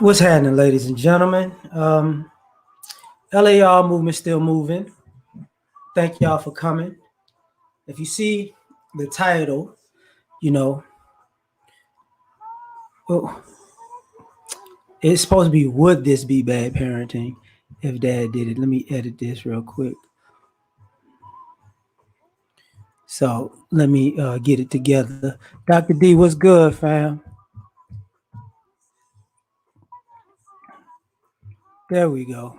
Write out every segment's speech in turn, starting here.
What's happening, ladies and gentlemen? L.A.R movement still moving. Thank y'all for coming. If you see the title, you know, well, it's supposed to be "Would this be bad parenting if Dad did it?" Let me edit this real quick. So let me get it together. Dr. D, what's good, fam? There we go.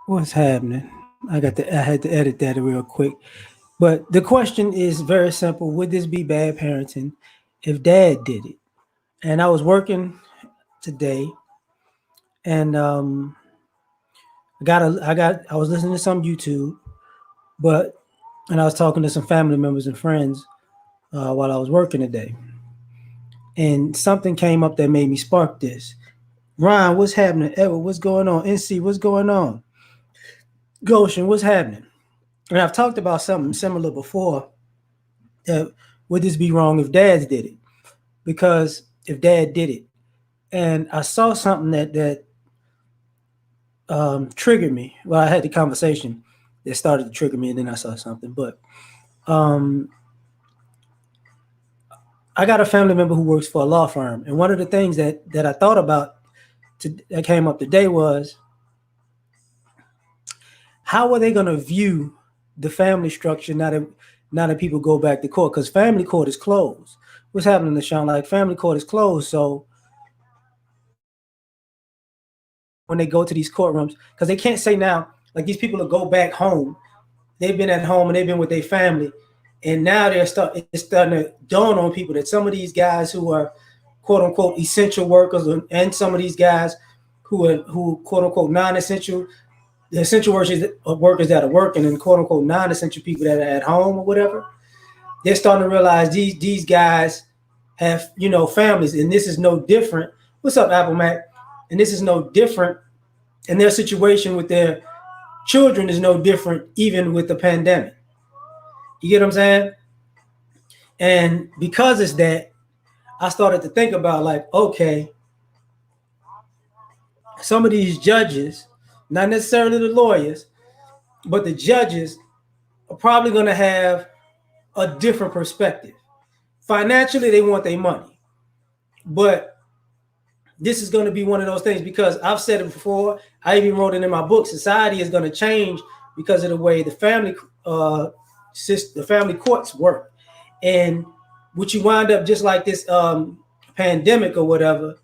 What's happening? I had to edit that real quick. But the question is very simple: would this be bad parenting if Dad did it? And I was working today, and I was listening to some YouTube, but and I was talking to some family members and friends while I was working today, and something came up that made me spark this. Ryan, what's happening? Edward, what's going on? NC, what's going on? Goshen, what's happening? And I've talked about something similar before. That would this be wrong if Dad did it? Because if Dad did it, and I saw something that triggered me. Well, I had the conversation that started to trigger me, and then I saw something. But um, I got a family member who works for a law firm, and one of the things that I thought about that came up today was how are they going to view the family structure now that people go back to court, because family court is closed. What's happening to Sean? Like family court is closed, so when they go to these courtrooms, because they can't say now like these people will go back home. They've been at home and they've been with their family, and now it's starting to dawn on people that some of these guys who are quote unquote essential workers, and some of these guys who quote unquote non-essential, the essential workers that are working, and quote unquote non-essential people that are at home or whatever, they're starting to realize these guys have families, and this is no different. What's up, Apple Mac? And this is no different, and their situation with their children is no different, even with the pandemic. You get what I'm saying? And because it's that, I started to think about like, okay, some of these judges, not necessarily the lawyers, but the judges are probably going to have a different perspective. Financially, they want their money, but this is going to be one of those things, because I've said it before. I even wrote it in my book. Society is going to change because of the way the family courts work, and what you wind up just like this pandemic or whatever.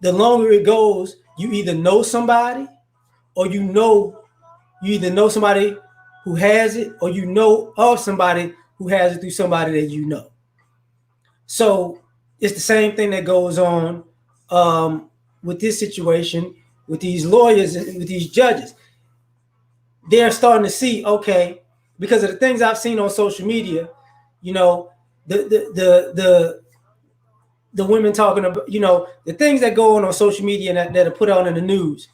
The longer it goes, you either know somebody, or you either know somebody who has it, or you know of somebody who has it through somebody that you know. So it's the same thing that goes on with this situation, with these lawyers and with these judges. They're starting to see, okay, because of the things I've seen on social media, you know, the the the the, the women talking about, the things that go on social media that are put out in the news.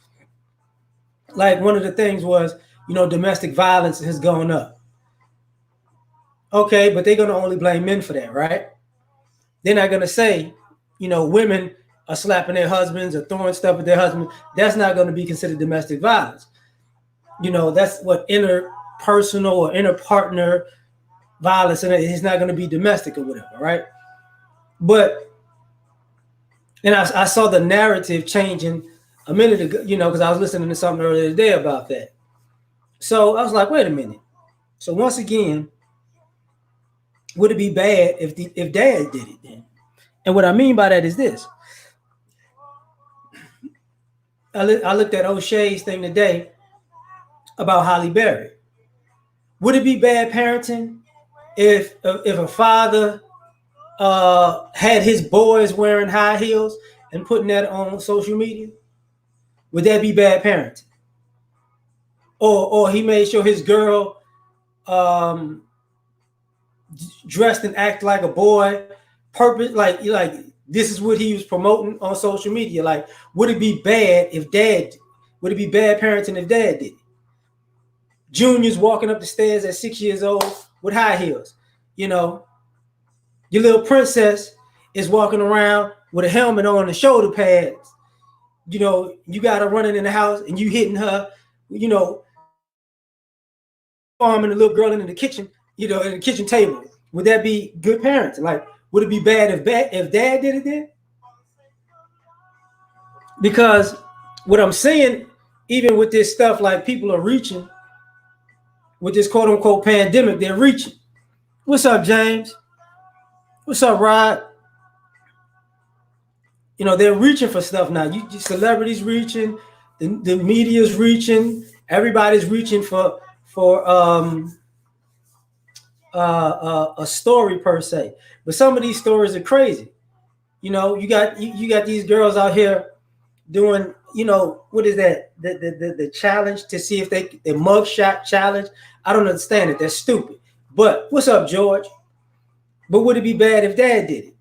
Like one of the things was, domestic violence has gone up. Okay, but they're going to only blame men for that, right? They're not going to say, women are slapping their husbands or throwing stuff at their husbands. That's not going to be considered domestic violence. That's what interpersonal or interpartner violence, and it's not going to be domestic or whatever, right? But, and I saw the narrative changing a minute ago, because I was listening to something earlier today about that. So I was like, wait a minute. So once again, would it be bad if Dad did it then? And what I mean by that is this. I looked at O'Shea's thing today about Holly Berry. Would it be bad parenting if a father had his boys wearing high heels and putting that on social media? Would that be bad parenting? Or he made sure his girl dressed and act like a boy, purpose like this is what he was promoting on social media. Like, would it be bad if Dad? Would it be bad parenting if Dad did it? Junior's walking up the stairs at 6 years old with high heels. Your little princess is walking around with a helmet on and shoulder pads. You got her running in the house and you hitting her, arming the little girl in the kitchen, in the kitchen table. Would that be good parenting? Like, would it be bad if dad did it then? Because what I'm saying, even with this stuff, like people are reaching with this quote unquote pandemic, they're reaching. What's up, James? What's up, Rod? They're reaching for stuff now. Celebrities reaching, the media's reaching, everybody's reaching for a story per se. But some of these stories are crazy. You got these girls out here doing, what is that? The challenge to see if the mugshot challenge. I don't understand it. That's stupid. But what's up, George? But would it be bad if dad did it?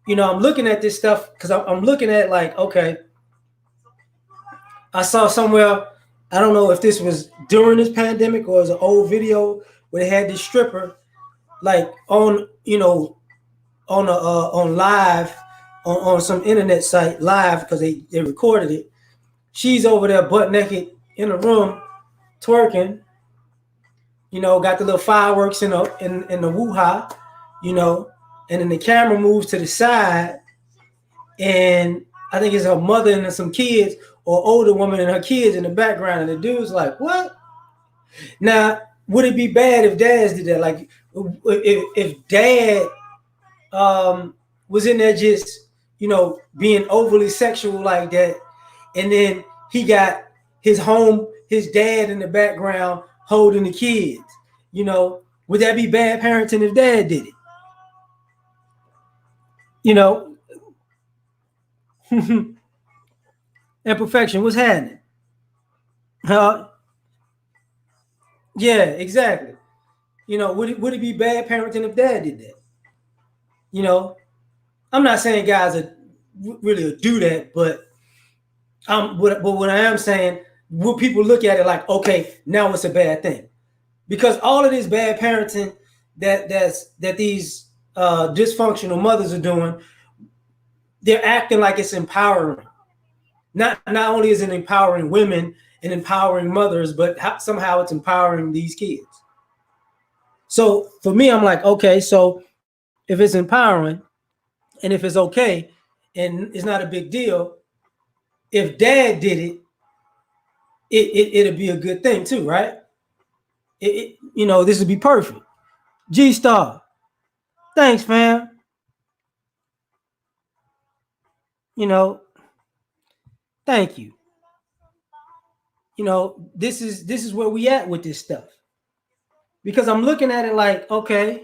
I'm looking at this stuff because I'm looking at like, okay, I saw somewhere, I don't know if this was during this pandemic or it was an old video where they had this stripper like on live on some internet site live because they recorded it. She's over there butt naked in a room twerking, got the little fireworks in the woo-ha, and then the camera moves to the side, and I think it's her mother and some kids, or older woman and her kids in the background, and the dude's like, what? Now, would it be bad if dads did that? Like, if dad was in there just, being overly sexual like that, and then he got his dad in the background holding the kids, would that be bad parenting if dad did it? Imperfection, what's happening? Yeah, exactly. Would it be bad parenting if dad did that? I'm not saying guys are really do that, but what I am saying, would people look at it like, okay, now it's a bad thing? Because all of this bad parenting that these dysfunctional mothers are doing, they're acting like it's empowering. Not only is it empowering women and empowering mothers, but somehow it's empowering these kids. So for me, I'm like, okay, so if it's empowering and if it's okay and it's not a big deal, if dad did it'll be a good thing too, right? This would be perfect. G Star, thanks, fam. Thank you. This is where we at with this stuff. Because I'm looking at it like, okay,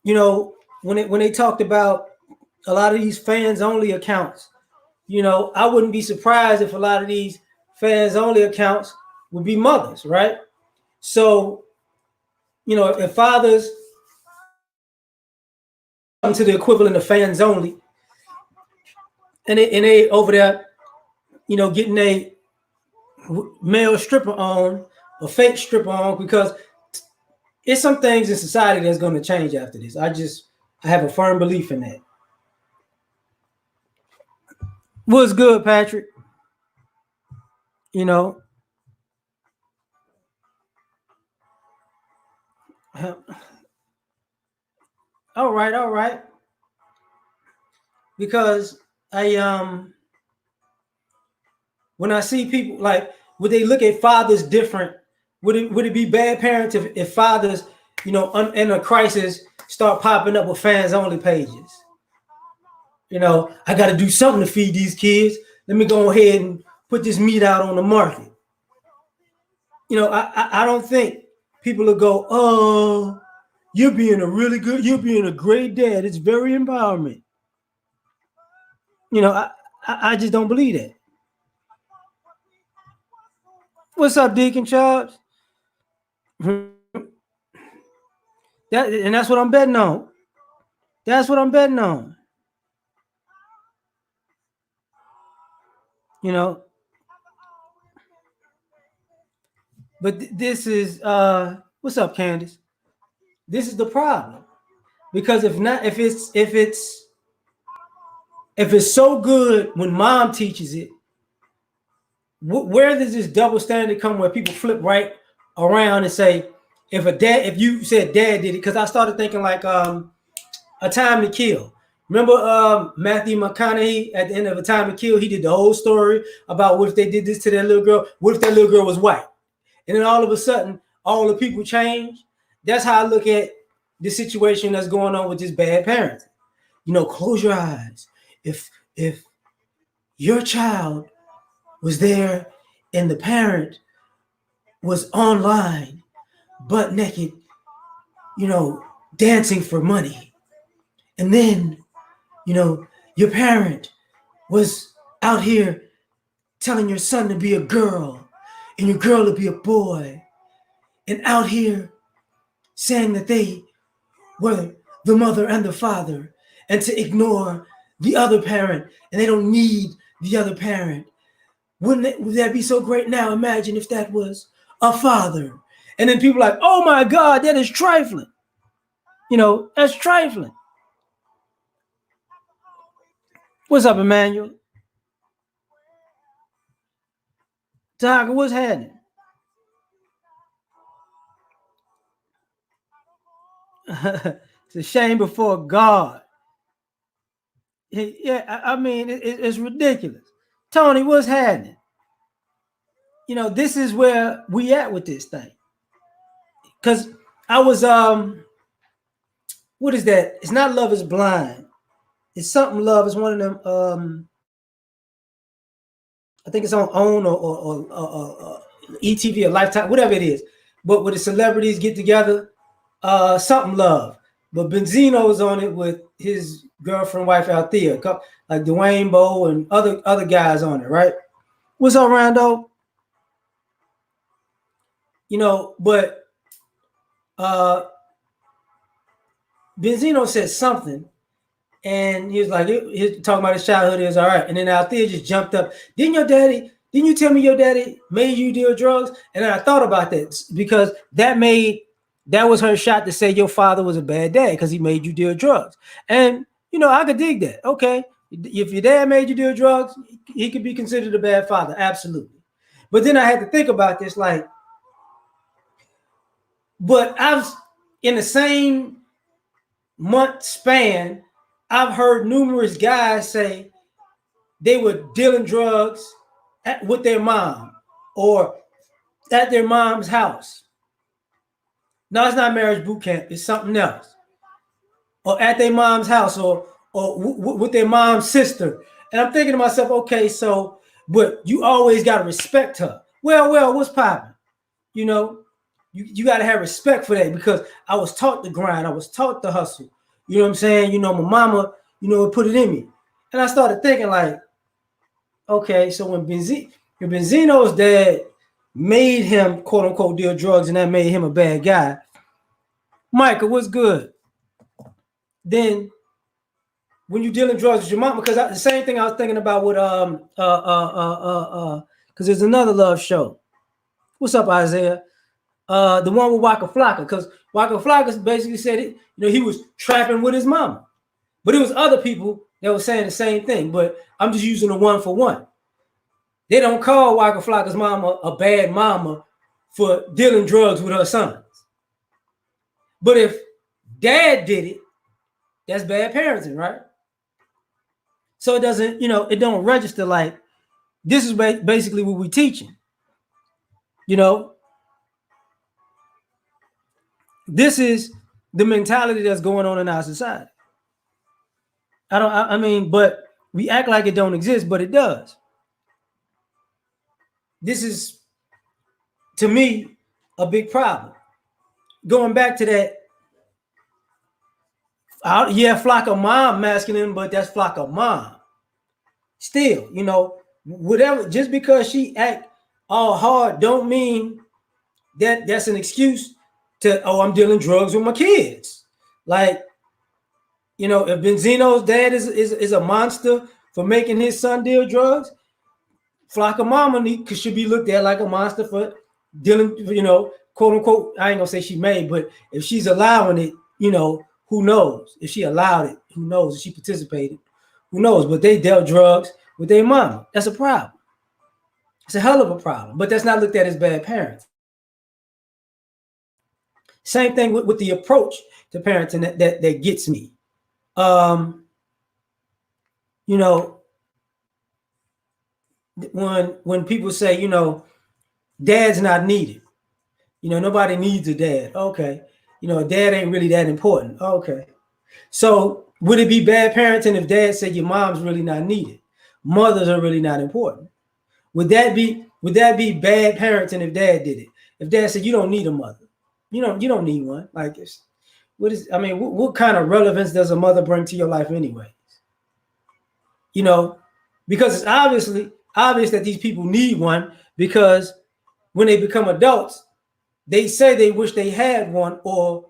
when they talked about a lot of these fans only accounts, I wouldn't be surprised if a lot of these fans only accounts would be mothers, right? So, if fathers come to the equivalent of fans only, and they over there, getting a male stripper on or fake stripper on, because it's some things in society that's going to change after this. I have a firm belief in that. What's good, Patrick? All right. Because when I see people like, would they look at fathers different? Would it be bad parents if fathers, in a crisis, start popping up with fans only pages? I got to do something to feed these kids. Let me go ahead and put this meat out on the market. I don't think people will go, oh, you're being a great dad. It's very empowering. I just don't believe that. What's up, Deacon Chubbs? That's what I'm betting on. That's what I'm betting on. But this is what's up, Candace? This is the problem. Because if it's if it's so good when mom teaches it, where does this double standard come where people flip right around and say, if you said dad did it, because I started thinking like A Time to Kill. Remember Matthew McConaughey at the end of A Time to Kill? He did the whole story about what if they did this to that little girl? What if that little girl was white? And then all of a sudden, all the people change. That's how I look at the situation that's going on with this bad parenting. You know, close your eyes. If your child was there and the parent was online, butt naked, you know, dancing for money, and then, you know, your parent was out here telling your son to be a girl and your girl to be a boy, and out here saying that they were the mother and the father, and to ignore the other parent, and they don't need the other parent. Would that be so great? Now imagine if that was a father. And then people are like, oh my God, that is trifling. You know, that's trifling. What's up, Emmanuel? Tiger, what's happening? It's a shame before God. Yeah, I mean, it's ridiculous. Tony, what's happening? You know, this is where we at with this thing. Because I was, what is that? It's not Love is Blind. It's something Love. It's one of them, I think it's on OWN or ETV or Lifetime, whatever it is. But where the celebrities get together, something Love. But Benzino's on it with his girlfriend, wife Althea, like Dwayne Bowe and other guys on it, right? What's up, Rando? You know, but Benzino said something, and he was like, he's talking about his childhood is all right. And then Althea just jumped up. Didn't you tell me your daddy made you deal drugs? And then I thought about that because that was her shot to say your father was a bad dad because he made you deal drugs. And, you know, I could dig that. Okay. If your dad made you deal drugs, he could be considered a bad father. Absolutely. But then I had to think about this, like, but I've, in the same month span, I've heard numerous guys say they were dealing drugs with their mom or at their mom's house. No, it's not marriage boot camp. It's something else. Or at their mom's house or with their mom's sister. And I'm thinking to myself, okay, so, but you always got to respect her. Well, what's popping? You know, you got to have respect for that because I was taught to grind. I was taught to hustle. You know what I'm saying? You know, my mama, you know, put it in me. And I started thinking like, okay, so when Benzino's dad made him, quote unquote, deal drugs and that made him a bad guy, Michael, what's good? Then when you dealing drugs with your mom, because the same thing I was thinking about with because there's another Love show. What's up, Isaiah? The one with Waka Flocka, because Waka Flocka basically said it, you know, he was trapping with his mama. But it was other people that were saying the same thing, but I'm just using a one for one. They don't call Waka Flocka's mama a bad mama for dealing drugs with her sons. But if dad did it, that's bad parenting, right? So it doesn't, you know, it don't register like this is basically what we're teaching. You know, this is the mentality that's going on in our society. I mean, but we act like it don't exist, but it does. This is, to me, a big problem. Going back to that, yeah, Flocka mom masculine, but that's Flocka mom. Still, you know, whatever, just because she act all hard don't mean that that's an excuse to, oh, I'm dealing drugs with my kids. Like, you know, if Benzino's dad is a monster for making his son deal drugs, Flocka mama should be looked at like a monster for dealing, you know, quote unquote. I ain't gonna say she may, but if she's allowing it, you know, who knows? If she allowed it, who knows? If she participated, Who knows? But they dealt drugs with their mama. That's a problem. It's a hell of a problem. But that's not looked at as bad parenting. Same thing with the approach to parenting that gets me. Um, you know, when people say, dad's not needed. Nobody needs a dad. Okay. Dad ain't really that important. Okay. So would it be bad parenting if dad said your mom's really not needed? Mothers are really not important. Would that be bad parenting if dad did it? If dad said you don't need a mother, you don't need one. Like what kind of relevance does a mother bring to your life anyway? Because it's obvious that these people need one, because when they become adults, they say they wish they had one, or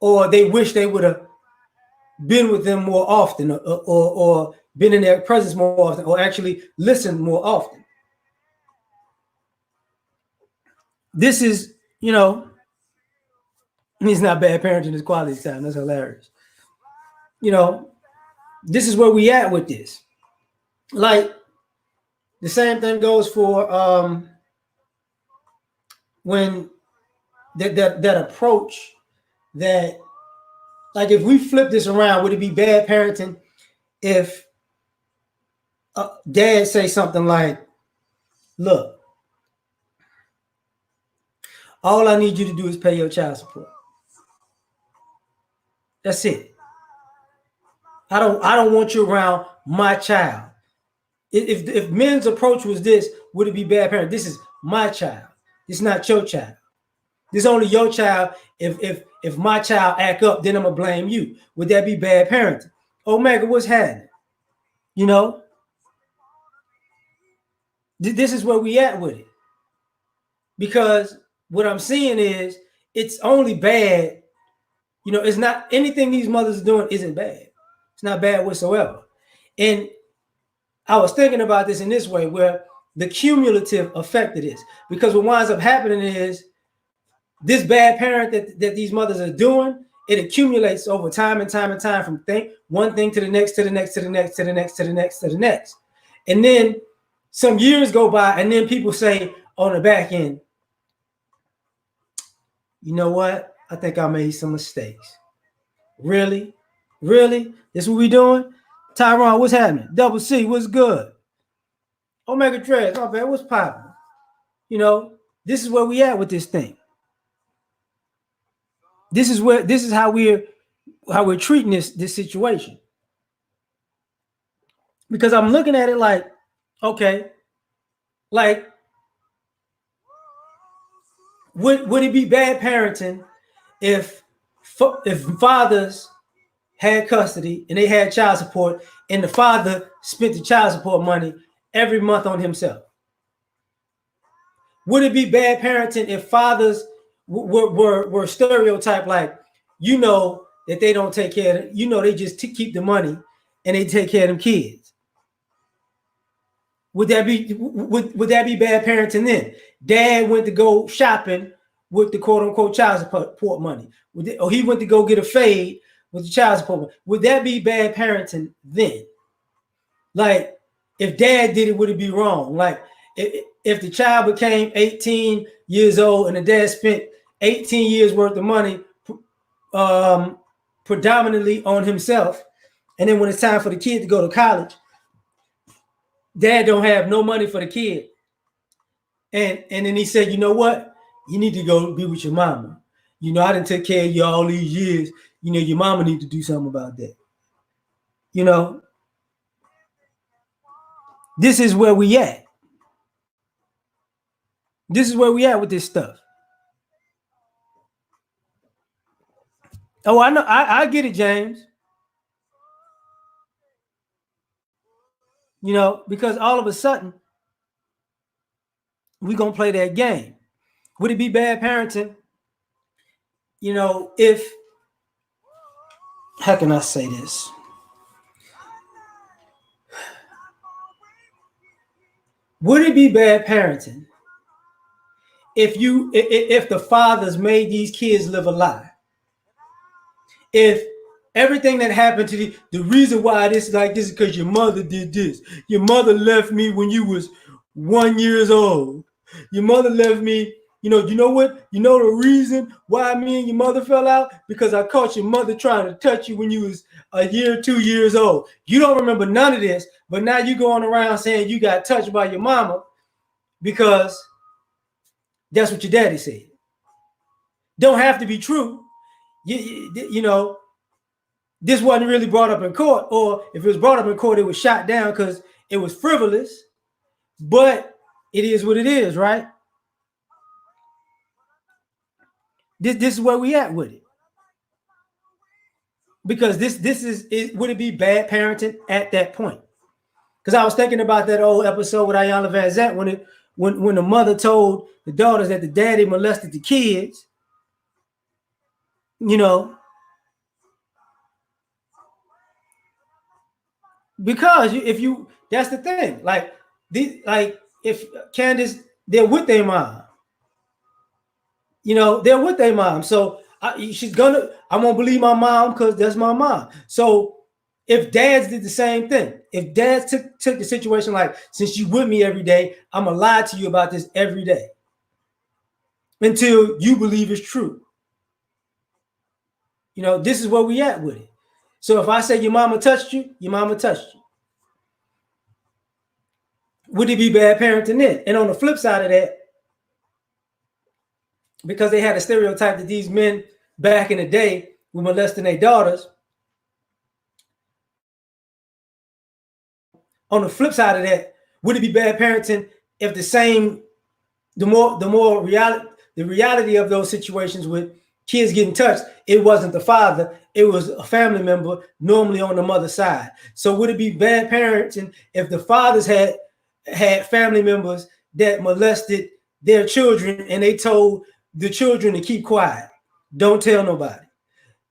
they wish they would have been with them more often, or been in their presence more often, or actually listened more often. This is, it's not bad parenting, it's quality time. That's hilarious. This is where we at with this. Like, the same thing goes for when that approach that, like, if we flip this around, would it be bad parenting if dad say something like, look, all I need you to do is pay your child support. That's it. I don't want you around my child. If men's approach was this, would it be bad parenting? This is my child. It's not your child. This is only your child. If my child act up, then I'm gonna blame you. Would that be bad parenting? Omega, what's happening? This is where we at with it. Because what I'm seeing is it's only bad. It's not anything these mothers are doing isn't bad. It's not bad whatsoever. And I was thinking about this in this way, where the cumulative effect of this, because what winds up happening is this bad parent that these mothers are doing, it accumulates over time and time and time, from one thing to the next, to the next, to the next, to the next, to the next, to the next. And then some years go by, and then people say on the back end, you know what? I think I made some mistakes. Really? This is what we doing? Tyrone, what's happening? Double C, what's good? Omega Dreads, oh man, what's popping? This is where we at with this thing. This is how we're treating this situation. Because I'm looking at it like, okay, like, would it be bad parenting if fathers had custody and they had child support, and the father spent the child support money every month on himself? Would it be bad parenting if fathers were stereotyped, like, that they don't take care of it, they just keep the money and they take care of them kids? Would that be bad parenting then? Dad went to go shopping with the quote unquote child support money, or he went to go get a fade with the child support money. Would that be bad parenting then? Like, if dad did it, would it be wrong? Like, if the child became 18 years old and the dad spent 18 years worth of money predominantly on himself, and then when it's time for the kid to go to college, dad don't have no money for the kid, and then he said, you know what, you need to go be with your mama. I didn't take care of you all these years. Your mama need to do something about that. This is where we at. This is where we at with this stuff. Oh, I know. I get it, James. Because all of a sudden, we're going to play that game. Would it be bad parenting? If, how can I say this? Would it be bad parenting if the fathers made these kids live a lie? If Everything that happened to the reason why this is like this is because your mother did this. Your mother left me when you was 1 years old. Your mother left me. You know what? You know the reason why me and your mother fell out? Because I caught your mother trying to touch you when you was a year, 2 years old. You don't remember none of this, but now you going around saying you got touched by your mama because that's what your daddy said. Don't have to be true. You know, this wasn't really brought up in court, or if it was brought up in court, it was shot down because it was frivolous. But it is what it is, right? This is where we at with it. Because this is it, would it be bad parenting at that point? Because I was thinking about that old episode with Ayanna Van Zant when the mother told the daughters that the daddy molested the kids. You know, because if you that's the thing. Like if Candace, they're with their mom. They're with their mom. So I won't believe my mom because that's my mom. So if dads did the same thing, if dads took the situation like, since you with me every day, I'm gonna lie to you about this every day until you believe it's true. This is where we at with it. So if I say your mama touched you, your mama touched you. Would it be bad parenting then? And on the flip side of that, because they had a stereotype that these men back in the day were molesting their daughters. On the flip side of that, would it be bad parenting if the reality of those situations with kids getting touched, it wasn't the father, it was a family member, normally on the mother's side. So would it be bad parenting if the fathers had family members that molested their children and they told the children to keep quiet, don't tell nobody?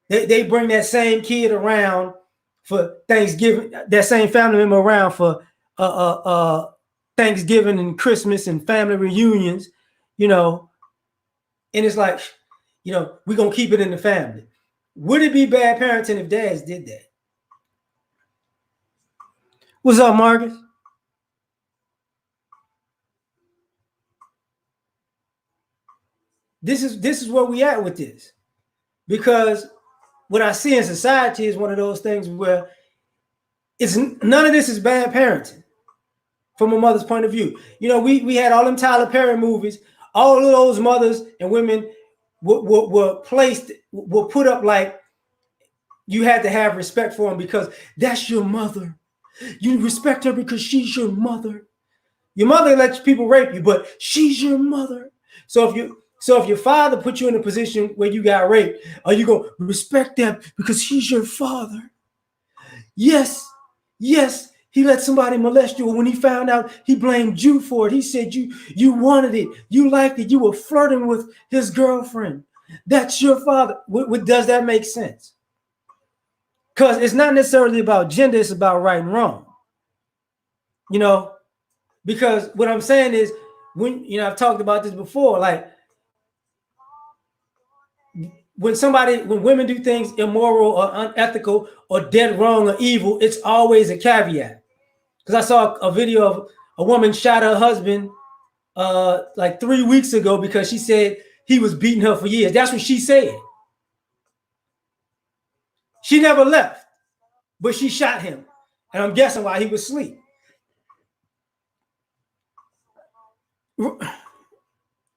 They bring that same kid around for Thanksgiving, that same family member around for Thanksgiving and Christmas and family reunions, and it's like, we're gonna keep it in the family. Would it be bad parenting if dads did that? What's up, Marcus? This is where we at with this, because what I see in society is one of those things where it's none of this is bad parenting from a mother's point of view. We had all them Tyler Perry movies. All of those mothers and women were put up like you had to have respect for them because that's your mother. You respect her because she's your mother. Your mother lets people rape you, but she's your mother. So if your father put you in a position where you got raped, are you gonna respect that because he's your father? Yes. He let somebody molest you. When he found out, he blamed you for it. He said you wanted it. You liked it. You were flirting with his girlfriend. That's your father. Does that make sense? Because it's not necessarily about gender. It's about right and wrong. Because what I'm saying is, when I've talked about this before, like when women do things immoral or unethical or dead wrong or evil, it's always a caveat. Because I saw a video of a woman shot her husband like 3 weeks ago because she said he was beating her for years. That's what she said. She never left, but she shot him. And I'm guessing while he was asleep.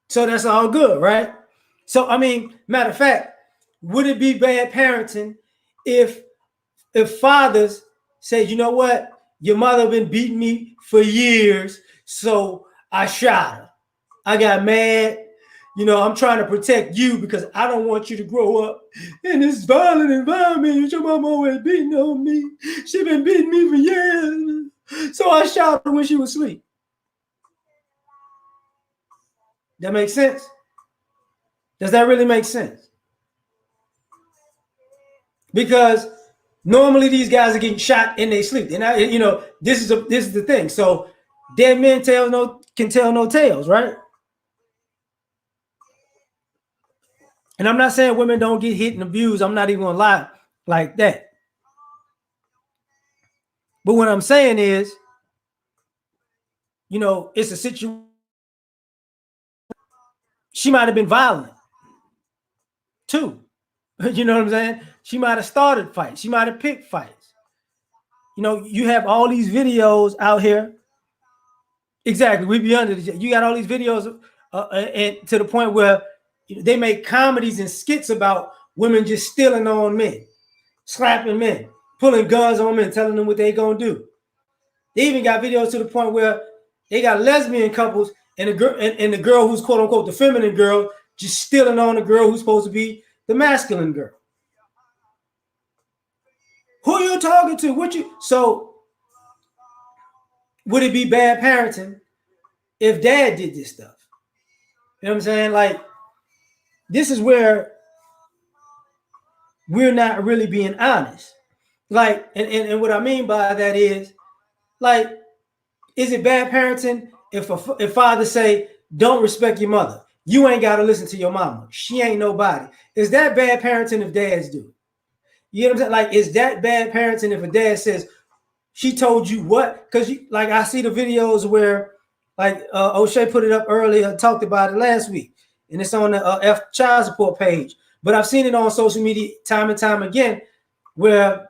So that's all good, right? So, I mean, matter of fact, would it be bad parenting if fathers say, you know what, your mother been beating me for years, so I shot her. I got mad. I'm trying to protect you because I don't want you to grow up in this violent environment. Your mom always beating on me. She been beating me for years. So I shot her when she was asleep. That makes sense? Does that really make sense? Because normally these guys are getting shot in their sleep. And this is the thing. So dead men can tell no tales, right? And I'm not saying women don't get hit and abused. I'm not even gonna lie. like that. But what I'm saying is, it's a situation. She might have been violent too. You know what I'm saying? She might have started fights. She might have picked fights. You have all these videos out here. Exactly. We be under the. You got all these videos, and to the point where they make comedies and skits about women just stealing on men, slapping men, pulling guns on men, telling them what they gonna do. They even got videos to the point where they got lesbian couples and the girl who's quote unquote the feminine girl just stealing on the girl who's supposed to be the masculine girl. Who you talking to? What you? So would it be bad parenting if dad did this stuff? You know what I'm saying? Like, this is where we're not really being honest. Like, and what I mean by that is, like, is it bad parenting if father say, don't respect your mother? You ain't got to listen to your mama. She ain't nobody. Is that bad parenting if dads do? You know what I'm saying? Like, is that bad parenting if a dad says, she told you what? Because like, I see the videos where, like, O'Shea put it up earlier, talked about it last week, and it's on the F child support page. But I've seen it on social media time and time again, where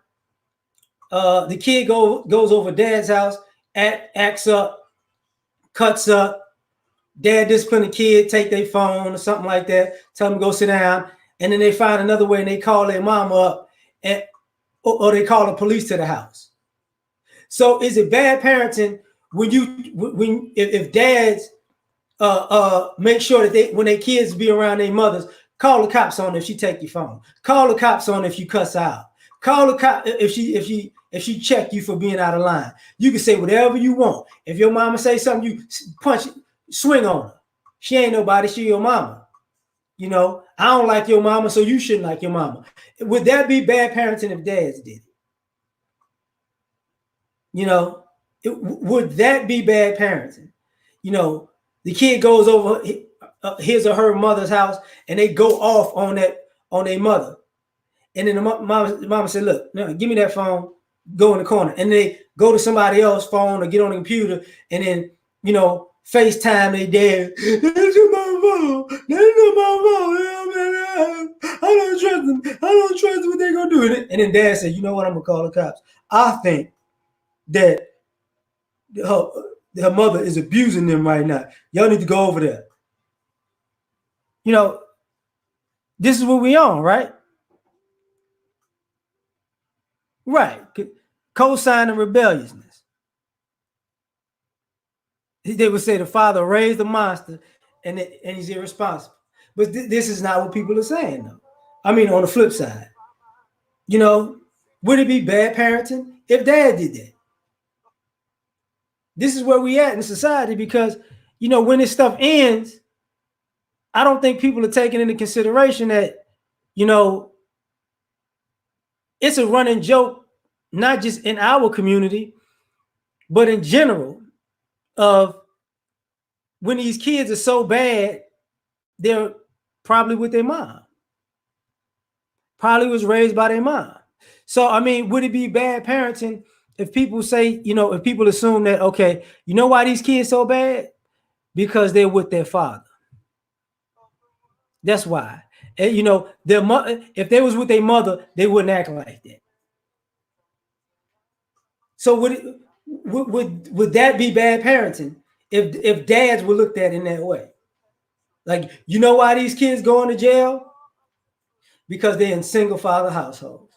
the kid goes over dad's house, acts up, cuts up, dad discipline the kid, take their phone or something like that, tell them to go sit down, and then they find another way and they call their mama up, or they call the police to the house. So is it bad parenting if dads make sure that when their kids be around their mothers, call the cops on if she take your phone, call the cops on if you cuss out, call the cop if she check you for being out of line. You can say whatever you want. If your mama say something, you punch, swing on her. She ain't nobody. She your mama. I don't like your mama, so you shouldn't like your mama. Would that be bad parenting if dads did it? Would that be bad parenting? The kid goes over his or her mother's house and they go off on their mother. And then the mama said, look, no, give me that phone, go in the corner. And they go to somebody else's phone or get on the computer and then, FaceTime they dad. That's my phone. That's not my phone. I don't trust them. I don't trust what they're going to do. And then dad said, you know what, I'm going to call the cops. I think that her mother is abusing them right now. Y'all need to go over there. This is what we on, right? Right. Co-sign the rebelliousness. They would say the father raised the monster and he's irresponsible. But this is not what people are saying, though. I mean, on the flip side, would it be bad parenting if dad did that? This is where we at in society because, when this stuff ends, I don't think people are taking into consideration that, it's a running joke, not just in our community, but in general, of when these kids are so bad, they're probably with their mom. Probably was raised by their mom. So, I mean, would it be bad parenting if people say, if people assume that, okay, you know why these kids so bad? Because they're with their father. That's why. And, their mother, if they was with their mother, they wouldn't act like that. So would that be bad parenting if dads were looked at in that way? Like, you know why these kids going to jail? Because they're in single father households.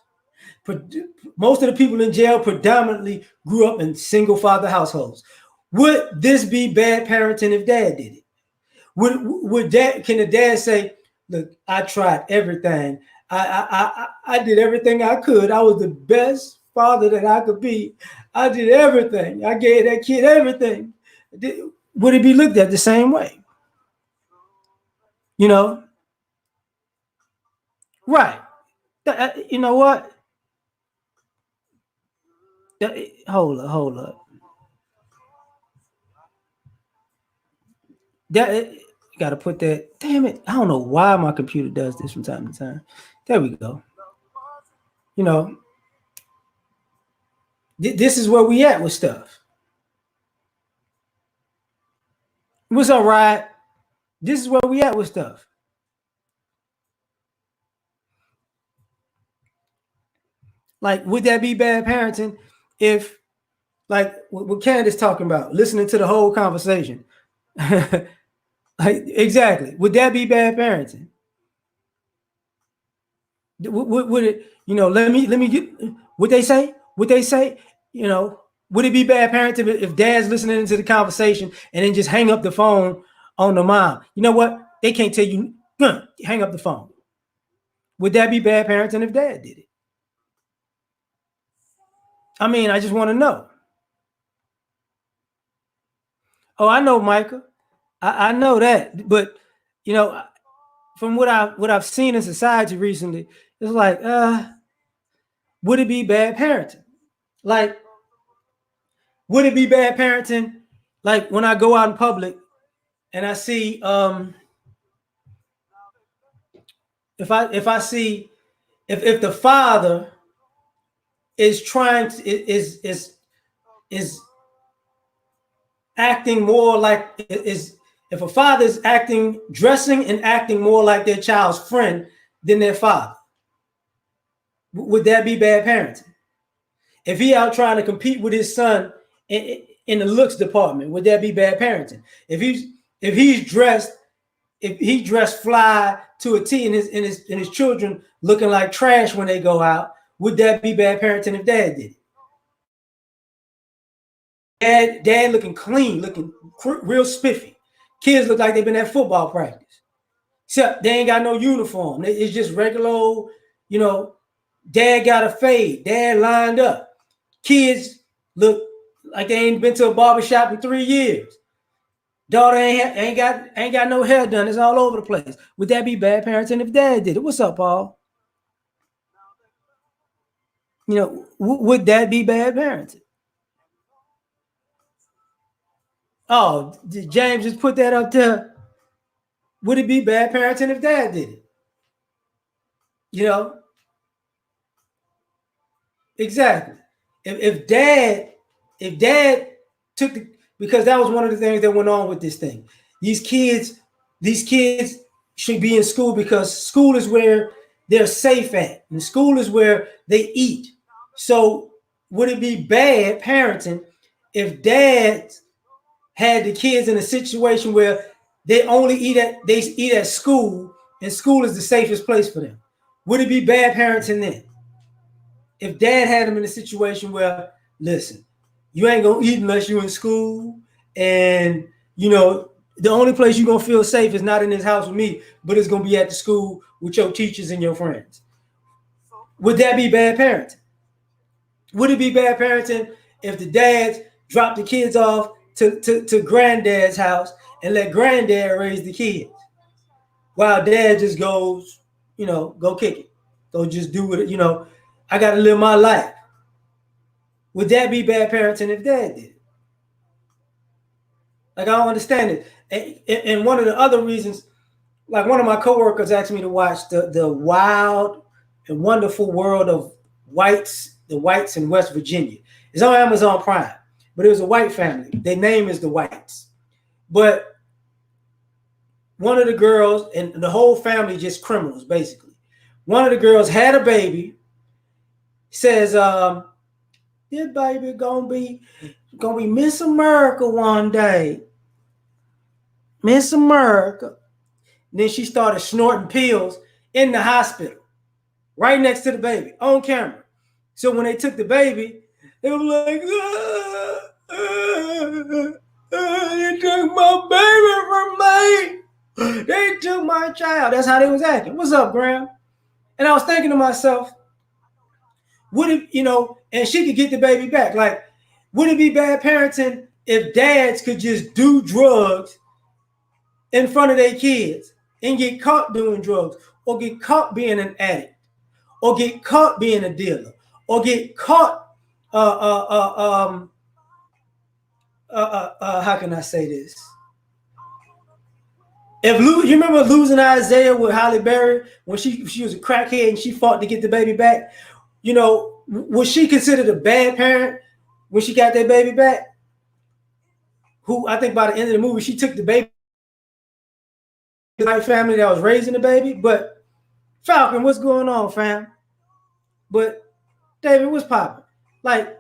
Most of the people in jail predominantly grew up in single father households. Would this be bad parenting if dad did it? Can the dad say, look, I tried everything. I did everything I could. I was the best father that I could be. I did everything. I gave that kid everything. Would it be looked at the same way? Right. You know what? Hold up. That got to put that. Damn it! I don't know why my computer does this from time to time. There we go. You know, this is where we at with stuff. What's up, Ryan? This is where we at with stuff. Like, would that be bad parenting if, like, what Candace talking about, listening to the whole conversation? Like, exactly. Would that be bad parenting? Would it? Let me get. What they say? What they say? You know, would it be bad parenting if dad's listening to the conversation and then just hang up the phone on the mom? You know what? They can't tell you. Hang up the phone. Would that be bad parenting if dad did it? I mean, I just want to know. Oh, I know, Michael. I know that, but you know, from what I've seen in society recently, it's like, would it be bad parenting? Like, would it be bad parenting? Like when I go out in public and I see, if I see, if the father is trying to is acting more like is if a father is acting, dressing and acting more like their child's friend than their father, would that be bad parenting? If he out trying to compete with his son in the looks department, would that be bad parenting? If he dressed fly to a T, and his children looking like trash when they go out, would that be bad parenting if dad did it? Dad looking clean, looking real spiffy. Kids look like they've been at football practice. Except they ain't got no uniform. It's just regular old, you know, dad got a fade, dad lined up. Kids look like they ain't been to a barbershop in 3 years. Daughter ain't got no hair done. It's all over the place. Would that be bad parenting if dad did it? What's up, Paul? Would that be bad parenting? Oh, did James just put that up there? Would it be bad parenting if dad did it? You know, exactly. If dad took the, because that was one of the things that went on with this thing. These kids, these kids should be in school because school is where they're safe at, and school is where they eat. So would it be bad parenting if dad had the kids in a situation where they eat at school, and school is the safest place for them? Would it be bad parenting then? If dad had him in a situation where, listen, you ain't gonna eat unless you're in school, and the only place you're gonna feel safe is not in this house with me, but it's gonna be at the school with your teachers and your friends. Would that be bad parenting? Would it be bad parenting if the dads drop the kids off to granddad's house and let granddad raise the kids while dad just goes, go kick it, go just do it. I got to live my life. Would that be bad parenting if dad did it? Like, I don't understand it. And one of the other reasons, like, one of my coworkers asked me to watch the wild and wonderful world of the whites in West Virginia. It's on Amazon Prime, but it was a white family. Their name is the Whites. But one of the girls, and the whole family just criminals, basically. One of the girls had a baby, says, this baby gonna be Miss America one day. Miss America. And then she started snorting pills in the hospital, right next to the baby, on camera. So when they took the baby, they were like, they took my baby from me. They took my child. That's how they was acting. What's up, Graham? And I was thinking to myself, would it, and she could get the baby back. Like, would it be bad parenting if dads could just do drugs in front of their kids and get caught doing drugs, or get caught being an addict, or get caught being a dealer, or get caught, how can I say this? You remember losing Isaiah with Halle Berry when she was a crackhead and she fought to get the baby back? Was she considered a bad parent when she got that baby back? Who I think by the end of the movie, she took the baby to the family that was raising the baby. But Falcon, what's going on, fam? But David, what's popping? Like,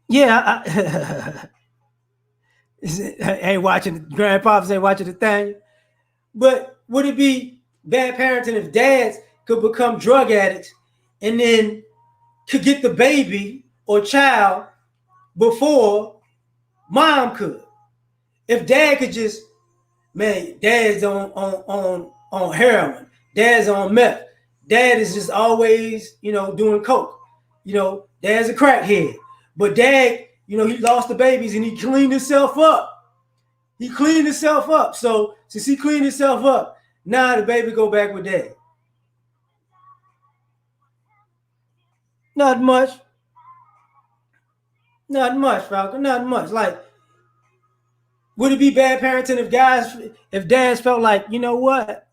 yeah, I ain't watching grandpa's ain't watching the thing. But would it be bad parenting if dads could become drug addicts and then could get the baby or child before mom could? If dad could just, man, dad's on heroin, dad's on meth, dad is just always, doing coke, dad's a crackhead, but dad, he lost the babies and he cleaned himself up. He cleaned himself up. So since he cleaned himself up, now the baby go back with dad. Not much. Not much, Falcon. Not much. Like, would it be bad parenting if dads felt like, you know what,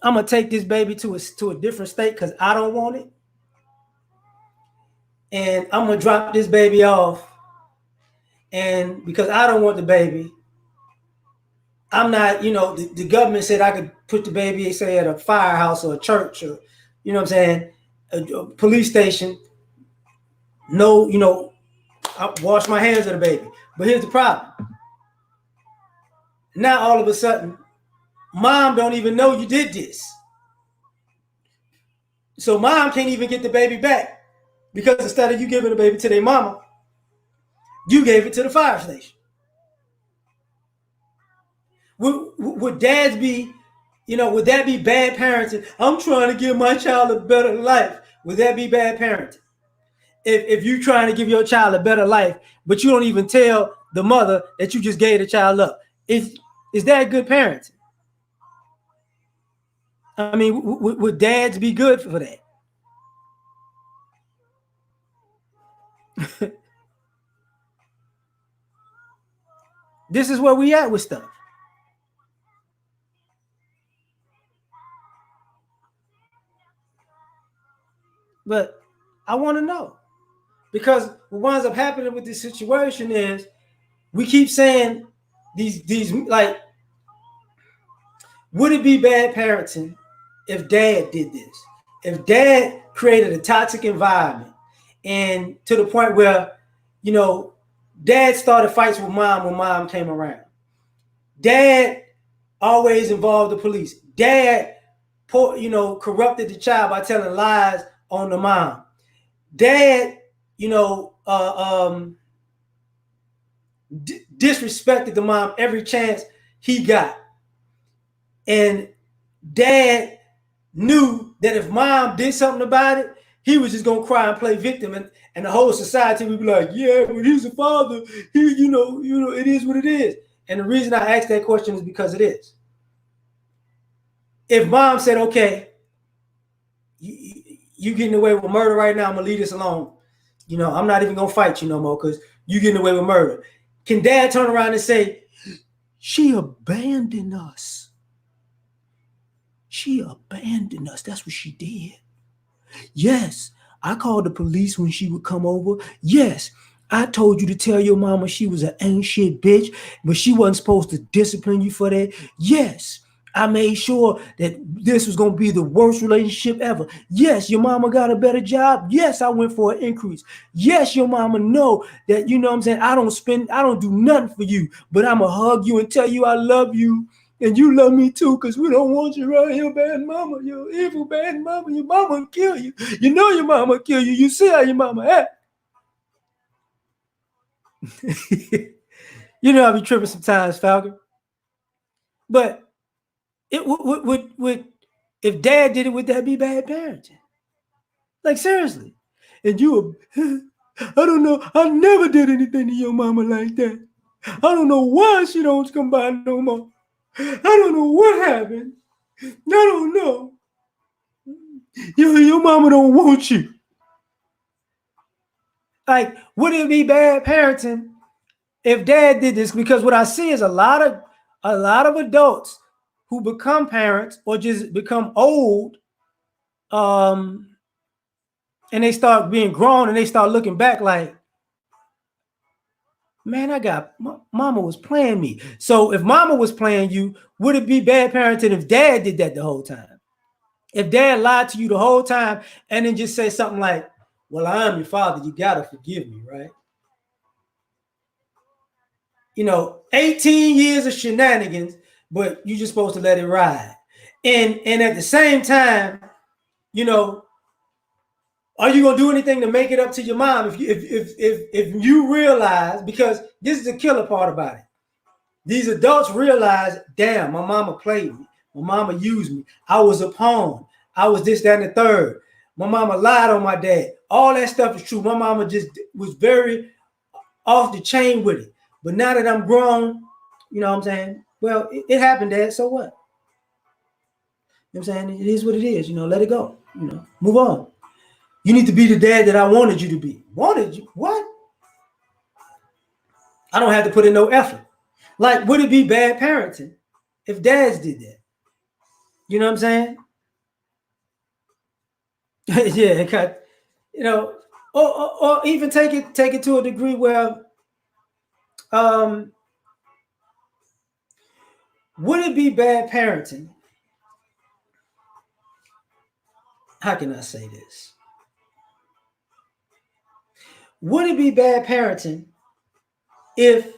I'm gonna take this baby to a different state because I don't want it, and I'm gonna drop this baby off, and because I don't want the baby, I'm not, the government said I could put the baby, say, at a firehouse or a church or, you know what I'm saying, a police station. No, I wash my hands of the baby. But here's the problem. Now all of a sudden, mom don't even know you did this. So mom can't even get the baby back because instead of you giving the baby to their mama, you gave it to the fire station. Would dads be, would that be bad parenting? I'm trying to give my child a better life. Would that be bad parenting? If you're trying to give your child a better life, but you don't even tell the mother that you just gave the child up, is that good parenting? I mean, would dads be good for that? This is where we at with stuff. But I want to know, because what winds up happening with this situation is we keep saying these like, would it be bad parenting if dad did this? If dad created a toxic environment and to the point where, dad started fights with mom when mom came around. Dad always involved the police. Dad, corrupted the child by telling lies on the mom. Dad, disrespected the mom every chance he got. And dad knew that if mom did something about it, he was just gonna cry and play victim, and the whole society would be like, yeah, but he's a father. He, it is what it is. And the reason I asked that question is because it is. If mom said, okay, you getting away with murder right now, I'm gonna leave this alone. I'm not even gonna fight you no more because you getting away with murder. Can dad turn around and say, she abandoned us? She abandoned us. That's what she did. Yes, I called the police when she would come over. Yes, I told you to tell your mama she was an ain't shit bitch, but she wasn't supposed to discipline you for that. Yes, I made sure that this was going to be the worst relationship ever. Yes, your mama got a better job. Yes, I went for an increase. Yes, your mama know that, what I'm saying, I don't do nothing for you, but I'm going to hug you and tell you I love you. And you love me too, because we don't want you around here, bad mama. You're evil, bad mama. Your mama will kill you. You know your mama will kill you. You see how your mama act. I be tripping sometimes, Falcon. But it would if dad did it, would that be bad parenting? Like, seriously. And I don't know. I never did anything to your mama like that. I don't know why she don't come by no more. I don't know what happened. I don't know. Your mama don't want you. Like, would it be bad parenting if dad did this? Because what I see is a lot of a lot of adults who become parents or just become old, and they start being grown and they start looking back like, man, mama was playing me. So if mama was playing you, would it be bad parenting if dad did that the whole time? If dad lied to you the whole time and then just say something like, well, I am your father, you gotta forgive me, right? 18 years of shenanigans, but you're just supposed to let it ride. And at the same time, are you gonna do anything to make it up to your mom if you realize, because this is the killer part about it. These adults realize, damn, my mama played me. My mama used me. I was a pawn. I was this, that, and the third. My mama lied on my dad. All that stuff is true. My mama just was very off the chain with it. But now that I'm grown, you know what I'm saying? Well, it happened, Dad. So what? You know what I'm saying? It is what it is. Let it go. Move on. You need to be the dad that I wanted you to be. Wanted you? What? I don't have to put in no effort. Like, would it be bad parenting if dads did that? You know what I'm saying? Yeah, or even take it to a degree where, would it be bad parenting? How can I say this? Would it be bad parenting if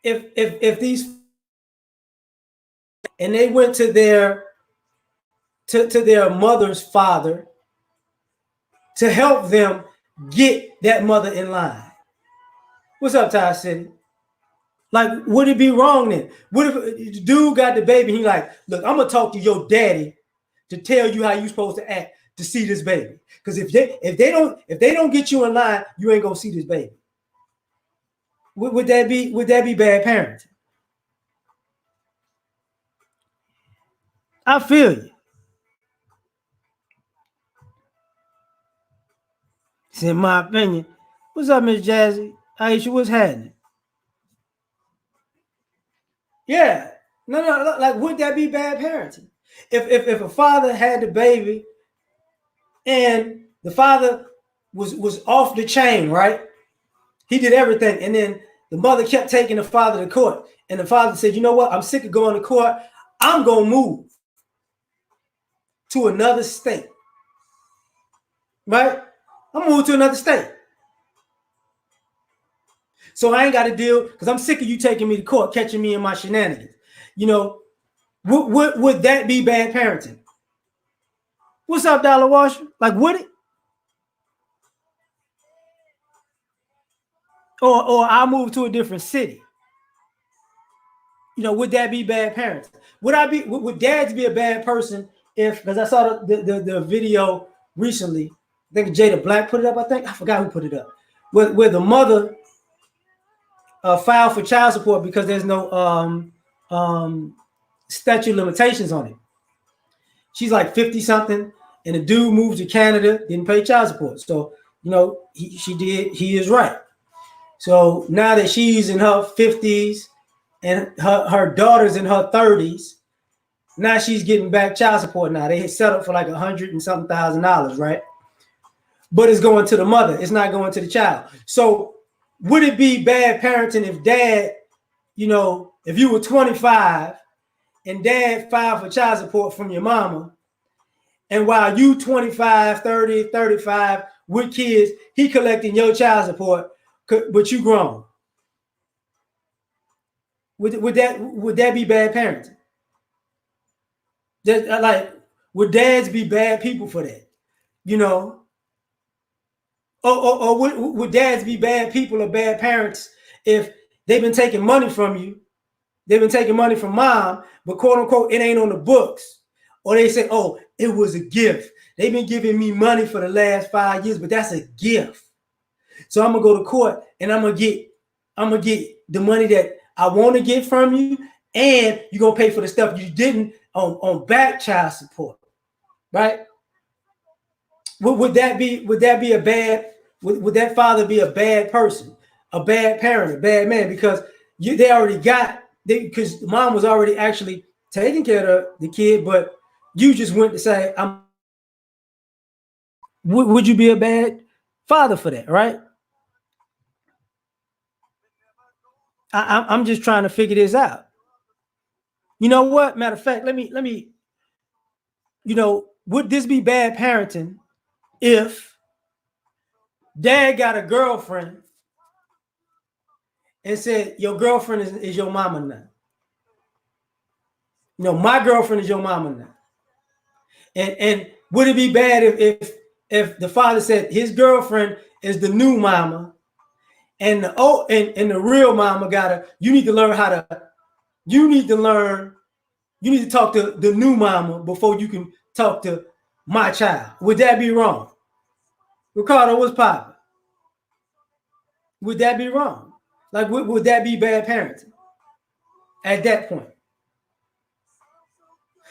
if these, and they went to their mother's father to help them get that mother in line? What's up, Ty City? Like, would it be wrong then? What if the dude got the baby? He like, look, I'm gonna talk to your daddy to tell you how you supposed to act to see this baby. Because if they don't get you in line, you ain't gonna see this baby. Would that be bad parenting? I feel you. It's in my opinion. What's up, Miss Jazzy? Aisha, what's happening? Yeah. No, like, would that be bad parenting? If a father had the baby and the father was off the chain, right? He did everything, and then the mother kept taking the father to court, and the father said, you know what? I'm sick of going to court. I'm gonna move to another state. Right? I'm gonna move to another state. So I ain't got to deal, because I'm sick of you taking me to court, catching me in my shenanigans. Would that be bad parenting? What's up, Dollar Washer? Like, would it? Or I'll move to a different city. Would that be bad parenting? Would dads be a bad person if, because I saw the video recently, I think Jada Black put it up, I forgot who put it up, where the mother filed for child support because there's no statute limitations on it. She's like 50 something, and the dude moved to Canada, didn't pay child support. So, he is right. So now that she's in her 50s and her daughter's in her 30s, now she's getting back child support now. They settled for like $100 and something thousand, right? But it's going to the mother. It's not going to the child. So would it be bad parenting if dad, if you were 25 and dad filed for child support from your mama, and while you 25, 30, 35 with kids, he collecting your child support, but you grown? Would that be bad parenting? Like, would dads be bad people for that? Or would dads be bad people or bad parents if they've been taking money from you? They've been taking money from mom, but quote unquote, it ain't on the books. Or they say, oh, it was a gift. They've been giving me money for the last 5 years, but that's a gift. So I'm gonna go to court and I'm gonna get the money that I want to get from you, and you're gonna pay for the stuff you didn't on back child support, right? Would that be a bad would that father be a bad person, a bad parent, a bad man? Because they already got, because mom was already actually taking care of the kid, but you just went to say, would you be a bad father for that, right? I'm just trying to figure this out. You know what? Matter of fact, let me, would this be bad parenting if dad got a girlfriend and said, your girlfriend is your mama now? My girlfriend is your mama now. And would it be bad if the father said his girlfriend is the new mama, and the real mama gotta, you need to learn how to, you need to learn, you need to talk to the new mama before you can talk to my child? Would that be wrong? Ricardo, what's popping? Would that be wrong? Like, would that be bad parenting at that point?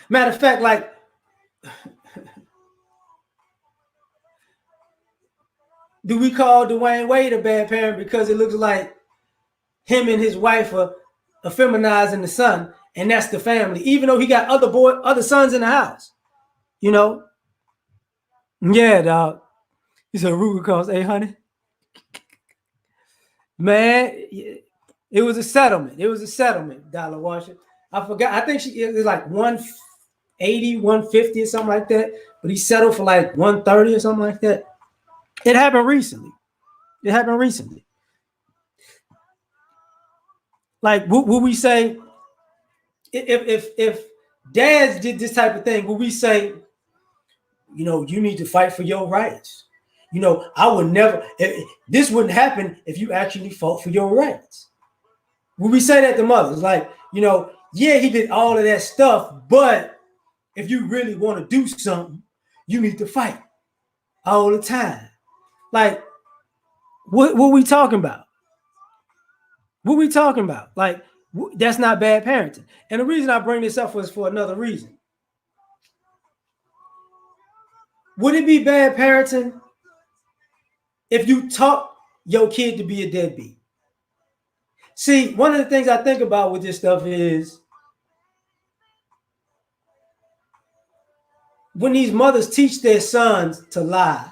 Matter of fact, like, do we call Dwayne Wade a bad parent because it looks like him and his wife are feminizing the son, and that's the family, even though he got other sons in the house, Yeah, dog. He said Ruger costs 800. Man, it was a settlement. It was a settlement, Dollar Washington. I forgot. I think it was like 180, 150 or something like that. But he settled for like 130 or something like that. It happened recently. Like, would we say, if dads did this type of thing, would we say, you need to fight for your rights? I would never, this wouldn't happen if you actually fought for your rights. Would we say that to mothers? Like, yeah, he did all of that stuff, but if you really want to do something, you need to fight all the time. Like, what we talking about? What we talking about? Like, that's not bad parenting. And the reason I bring this up was for another reason. Would it be bad parenting if you taught your kid to be a deadbeat? See, one of the things I think about with this stuff is when these mothers teach their sons to lie,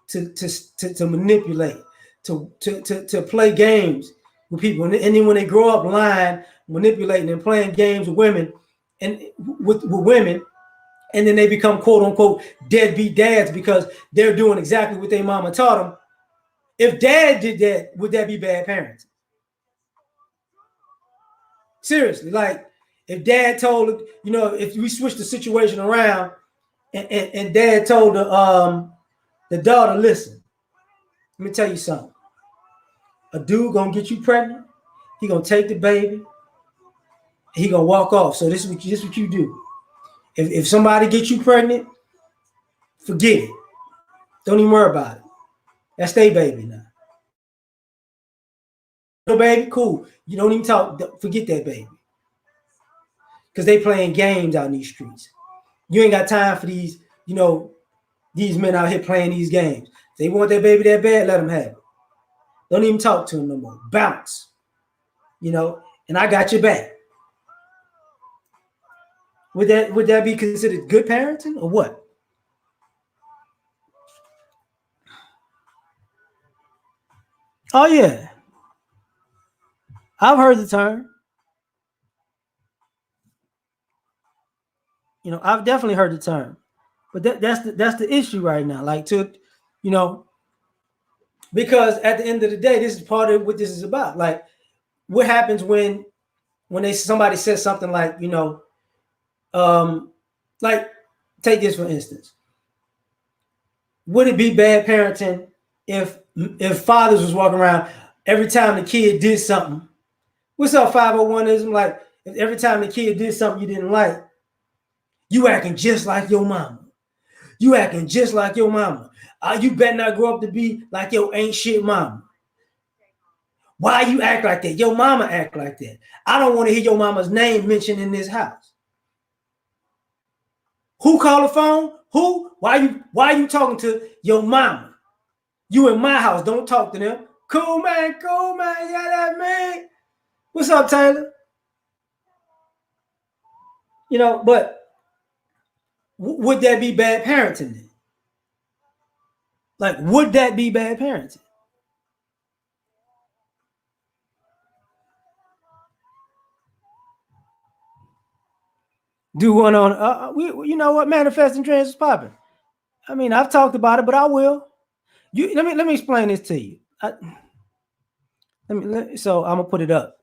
to manipulate, to play games with people, and then when they grow up lying, manipulating, and playing games with women, and with women, and then they become quote unquote deadbeat dads because they're doing exactly what their mama taught them. If dad did that, would that be bad parenting? Seriously, like, if dad told, if we switch the situation around, and dad told the daughter, listen, let me tell you something. A dude gonna get you pregnant. He gonna take the baby. He gonna walk off. So this is what you do. If somebody gets you pregnant, forget it. Don't even worry about it. That's their baby now. No baby, cool. You don't even talk. Forget that baby, because they playing games out in these streets. You ain't got time for these. These men out here playing these games. If they want that baby that bad, let them have it. Don't even talk to them no more. Bounce. And I got your back. Would that be considered good parenting or what? Oh yeah, I've heard the term. I've definitely heard the term, but that's the issue right now. Like, because at the end of the day, this is part of what this is about. Like, what happens when somebody says something like, like, take this for instance. Would it be bad parenting if fathers was walking around every time the kid did something? What's up, 501ism? Like, if every time the kid did something you didn't like, you acting just like your mama. You acting just like your mama. You better not grow up to be like your ain't shit mama. Why you act like that? Your mama act like that. I don't want to hear your mama's name mentioned in this house. Who called the phone? Who? Why are you talking to your mama? You in my house, don't talk to them. Cool man, yeah, that man. What's up, Taylor? But would that be bad parenting then? Like, would that be bad parenting? Do one on you know what, manifesting dreams is popping. I mean, I've talked about it, but I will. Let me explain this to you. So I'm gonna put it up.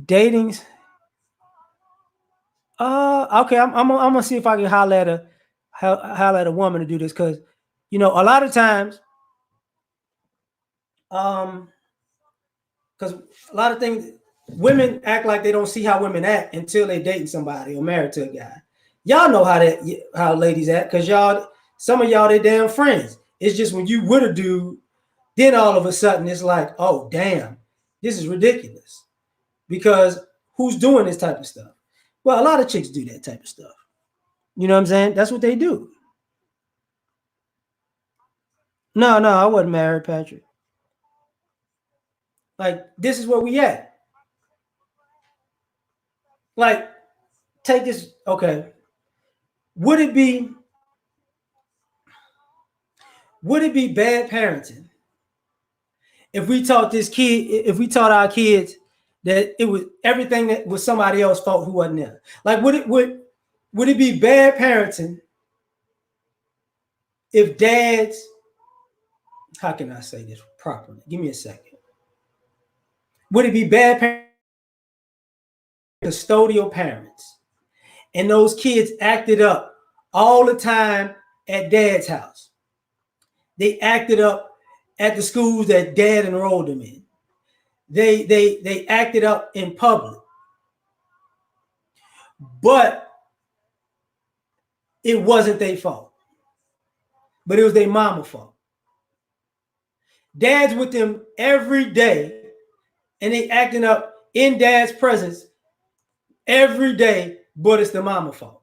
Datings. Okay. I'm gonna see if I can holler at a woman to do this because, a lot of times, um, because a lot of things, women act like they don't see how women act until they dating somebody or married to a guy. Y'all know how ladies act because some of y'all they damn friends. It's just when you with a dude, then all of a sudden it's like, oh damn, this is ridiculous. Because who's doing this type of stuff? Well, a lot of chicks do that type of stuff. You know what I'm saying? That's what they do. No, I wasn't married, Patrick. Like, this is where we at. Like, take this. Okay. Would it be bad parenting if we taught our kids that it was everything that was somebody else's fault who wasn't there? Like, would it be bad parenting if dads, how can I say this properly? Give me a second. Would it be bad parenting custodial parents and those kids acted up all the time at dad's house? They acted up at the schools that dad enrolled them in. They acted up in public. But it wasn't their fault. But it was their mama's fault. Dad's with them every day, and they acting up in dad's presence every day, but it's the mama's fault.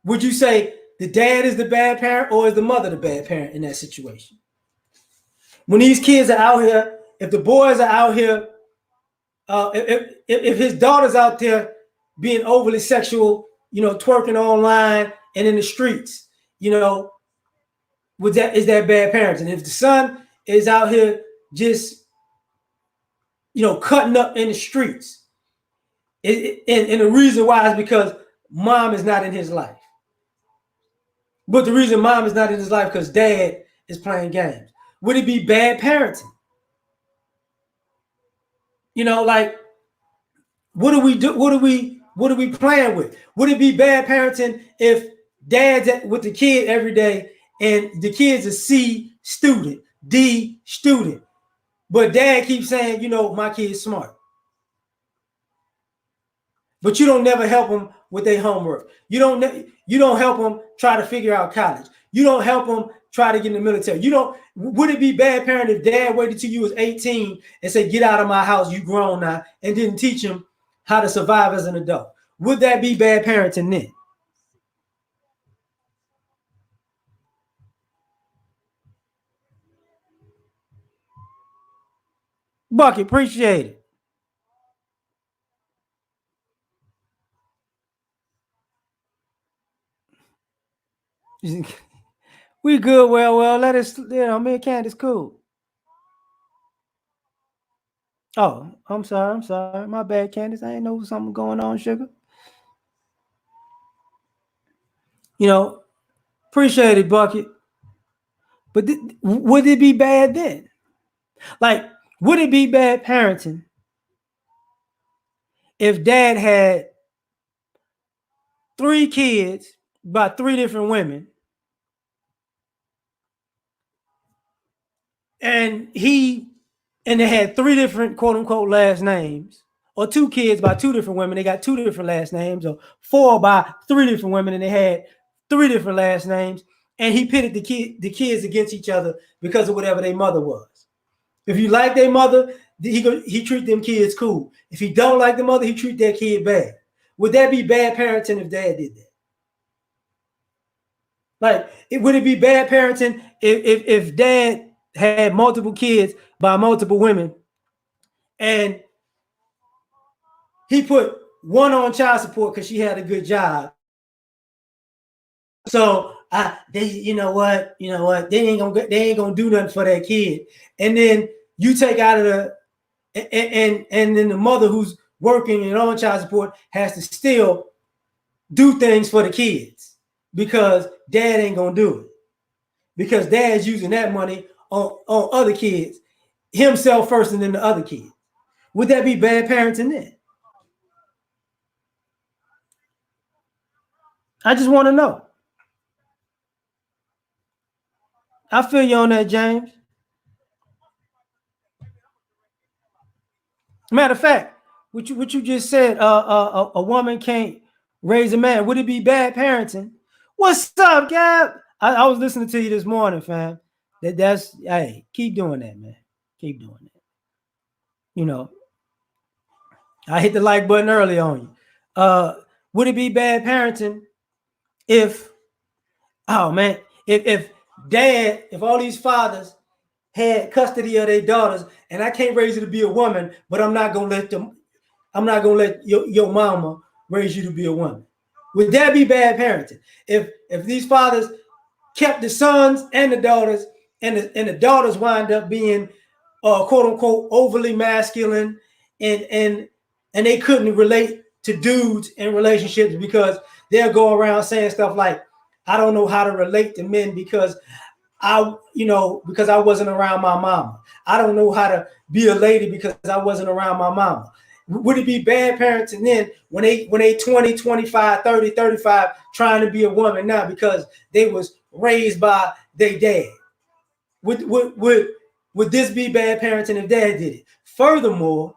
Would you say the dad is the bad parent or is the mother the bad parent in that situation? When these kids are out here, if the boys are out here, if his daughter's out there being overly sexual, twerking online and in the streets, is that bad parenting? If the son is out here just, cutting up in the streets, and the reason why is because mom is not in his life. But the reason mom is not in his life because dad is playing games. Would it be bad parenting? Like, what do we do? What are we playing with? Would it be bad parenting if dad's with the kid every day and the kid's a C student, D student, but dad keeps saying, my kid's smart, but you don't never help them with their homework. You don't help them try to figure out college. You don't help them try to get in the military. Would it be bad parent if dad waited till you was 18 and said, get out of my house, you grown now, and didn't teach him how to survive as an adult? Would that be bad parenting then? Bucky, appreciate it. We good. Well, let us, me and Candace cool. Oh, I'm sorry. My bad, Candace. I ain't know something going on, sugar. Appreciate it, Bucket. But would it be bad then? Like, would it be bad parenting if dad had 3 kids by 3 different women and they had 3 different quote unquote last names, or 2 kids by 2 different women, they got 2 different last names, or 4 by 3 different women and they had 3 different last names, and he pitted the kids against each other because of whatever their mother was. If you like their mother, he treat them kids cool. If he don't like the mother, he treat that kid bad. Would that be bad parenting if dad did that? Like, would it be bad parenting if dad had multiple kids by multiple women, and he put one on child support because she had a good job? So they, you know what, they ain't gonna do nothing for that kid, and then you take out of the and then the mother who's working and on child support has to still do things for the kids because dad ain't gonna do it because dad's using that money on other kids, himself first and then the other kids. Would that be bad parenting then? I just want to know. I feel you on that, James. Matter of fact, what you just said, a woman can't raise a man. Would it be bad parenting? What's up, Gab? I was listening to you this morning, fam. That's hey, keep doing that, man. Keep doing that. You know, I hit the like button early on you. Would it be bad parenting if, oh man, if all these fathers had custody of their daughters, and I can't raise her to be a woman, but I'm not gonna let your mama raise you to be a woman. Would that be bad parenting? If these fathers kept the sons and the daughters, and the daughters wind up being quote unquote overly masculine, and and and they couldn't relate to dudes in relationships because they'll go around saying stuff like, I don't know how to relate to men because because I wasn't around my mama. I don't know how to be a lady because I wasn't around my mama. Would it be bad parenting then when they 20, 25, 30, 35 trying to be a woman now because they was raised by their dad? Would this be bad parenting if dad did it? Furthermore,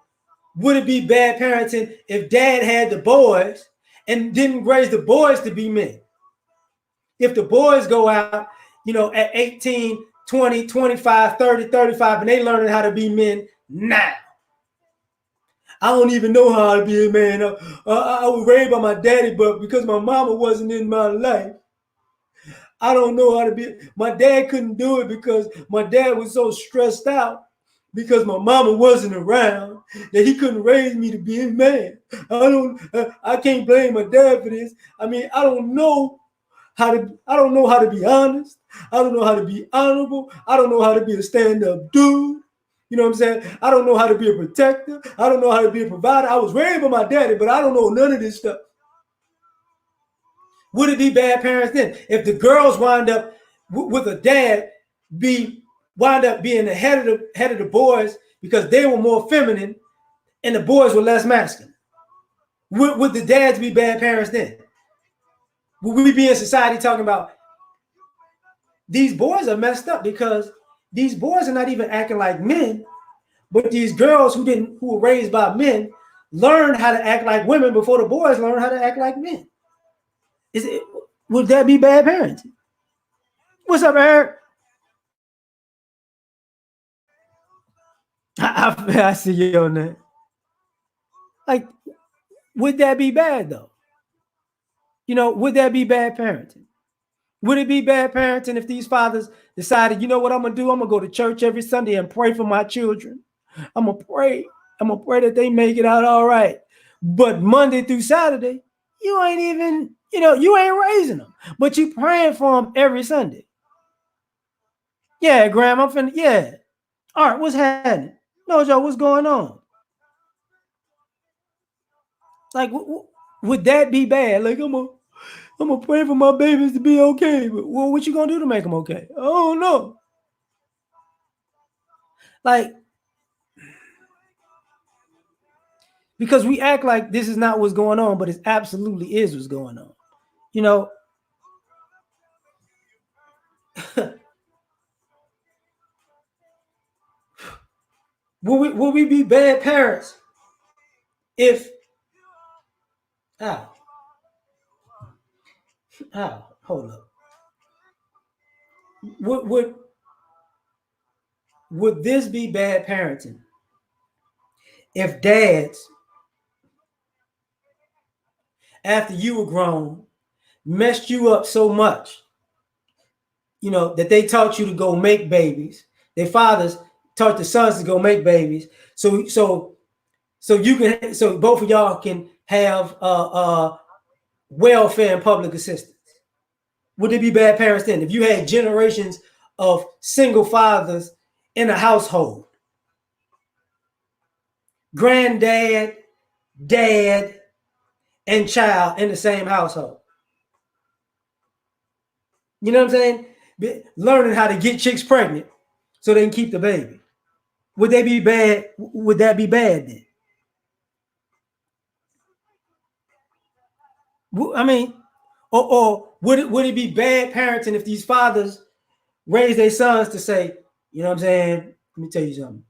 would it be bad parenting if dad had the boys and didn't raise the boys to be men? If the boys go out, at 18, 20, 25, 30, 35, and they learning how to be men now. I don't even know how to be a man. I was raised by my daddy, but because my mama wasn't in my life, I don't know how to be. My dad couldn't do it because my dad was so stressed out because my mama wasn't around that he couldn't raise me to be a man. I can't blame my dad for this. I mean, I don't know how to be honest. I don't know how to be honorable. I don't know how to be a stand-up dude. You know what I'm saying? I don't know how to be a protector. I don't know how to be a provider. I was raised by my daddy, but I don't know none of this stuff. Would it be bad parents then? If the girls wind up with a dad wind up being the head of the boys because they were more feminine and the boys were less masculine? Would the dads be bad parents then? Would we be in society talking about these boys are messed up because these boys are not even acting like men, but these girls who were raised by men learned how to act like women before the boys learned how to act like men? Would that be bad parenting? What's up, Eric? I see you on that. Like, would that be bad though? Would that be bad parenting? Would it be bad parenting if these fathers decided, you know what I'm gonna do? I'm gonna go to church every Sunday and pray for my children. I'm gonna pray. I'm gonna pray that they make it out all right. But Monday through Saturday, you ain't even, you ain't raising them, but you praying for them every Sunday. Yeah, Graham, I'm finna. Yeah. All right, what's happening? No, Joe, what's going on? Like, would that be bad? Like, I'm gonna pray for my babies to be okay, but what you gonna do to make them okay? I don't know. Like, because we act like this is not what's going on, but it absolutely is what's going on. You know, will we be bad parents if ow, hold up. Would would would this be bad parenting if dads, after you were grown, messed you up so much that they taught you to go make babies. Their fathers taught the sons to go make babies. So both of y'all can have welfare and public assistance. Would it be bad parents then if you had generations of single fathers in a household? Granddad, dad, and child in the same household. You know what I'm saying? Learning how to get chicks pregnant so they can keep the baby. Would they be bad? Would that be bad then? I mean, or would it be bad parenting if these fathers raise their sons to say, you know what I'm saying? Let me tell you something.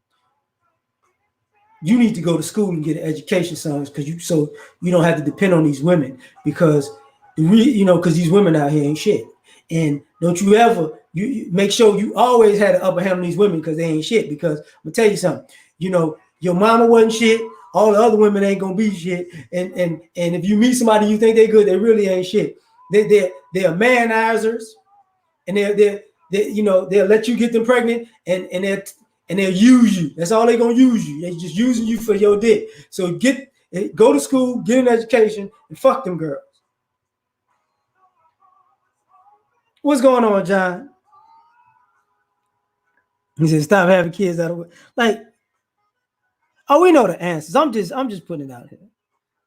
You need to go to school and get an education, sons, because you don't have to depend on these women because because these women out here ain't shit. And don't you ever you make sure you always had an upper hand on these women because they ain't shit. Because I'm gonna tell you something, your mama wasn't shit, all the other women ain't gonna be shit. And if you meet somebody you think they good, they really ain't shit. They're manizers, and they'll let you get them pregnant, and they'll use you. That's all they're gonna use you. They're just using you for your dick. So go to school, get an education, and fuck them girls. What's going on, John? He said, "Stop having kids out of way." Like, oh, we know the answers. I'm just putting it out here.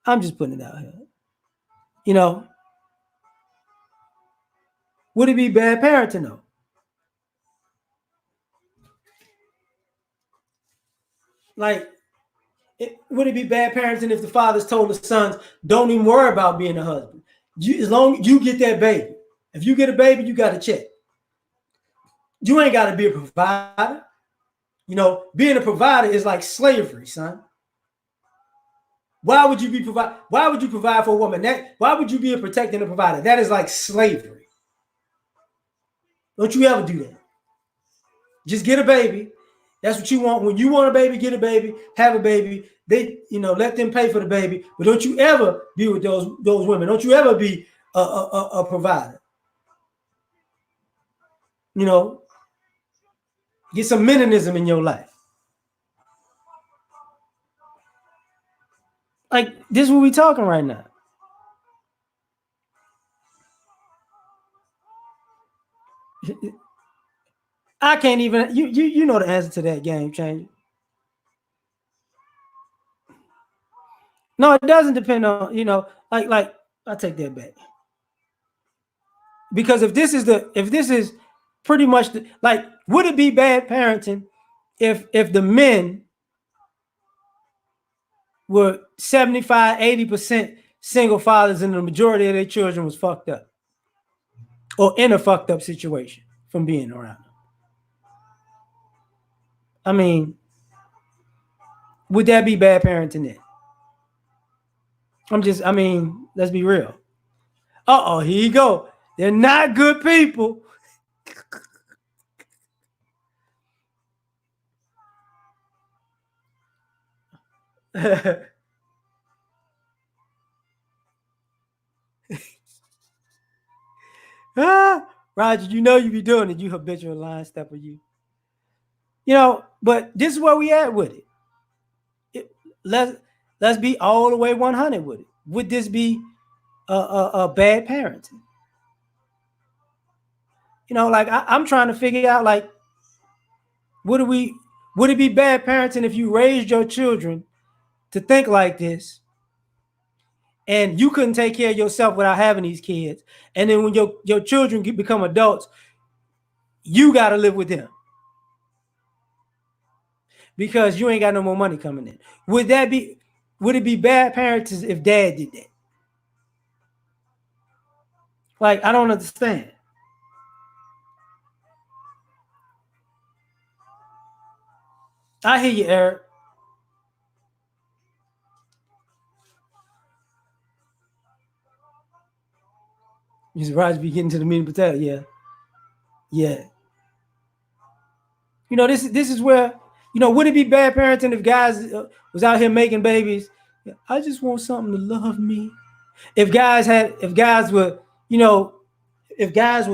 I'm just putting it out here. You know, would it be bad parenting though? Like, would it be bad parenting if the fathers told the sons, "Don't even worry about being a husband. As long as you get that baby. If you get a baby, you got a check. You ain't got to be a provider. Being a provider is like slavery, son. Why would you provide for a woman? Why would you be a protector and a provider? That is like slavery. Don't you ever do that. Just get a baby. That's what you want. When you want a baby, get a baby, have a baby. They, let them pay for the baby. But don't you ever be with those women. Don't you ever be a provider. Get some meninism in your life. Like, this is what we talking right now. I can't even. You know the answer to that, game changer. No, it doesn't depend on like I take that back, because if this is pretty much like, would it be bad parenting if the men were 75-80% single fathers and the majority of their children was fucked up or in a fucked up situation from being around them? I mean, would that be bad parenting then? Let's be real. Here you go. They're not good people. Roger, you be doing it. You habitual line stepper, you. But this is where we at with it. Let's be all the way 100 with it. Would this be a bad parenting? Like I'm trying to figure out, like, would it be bad parenting if you raised your children to think like this, and you couldn't take care of yourself without having these kids, and then when your children become adults, you got to live with them because you ain't got no more money coming in? Would it be bad parenting if dad did that? Like, I don't understand. I hear you, Eric. Mr. Rogers be getting to the meat and potato. Yeah. Yeah. This is where, would it be bad parenting if guys was out here making babies? I just want something to love me. If guys were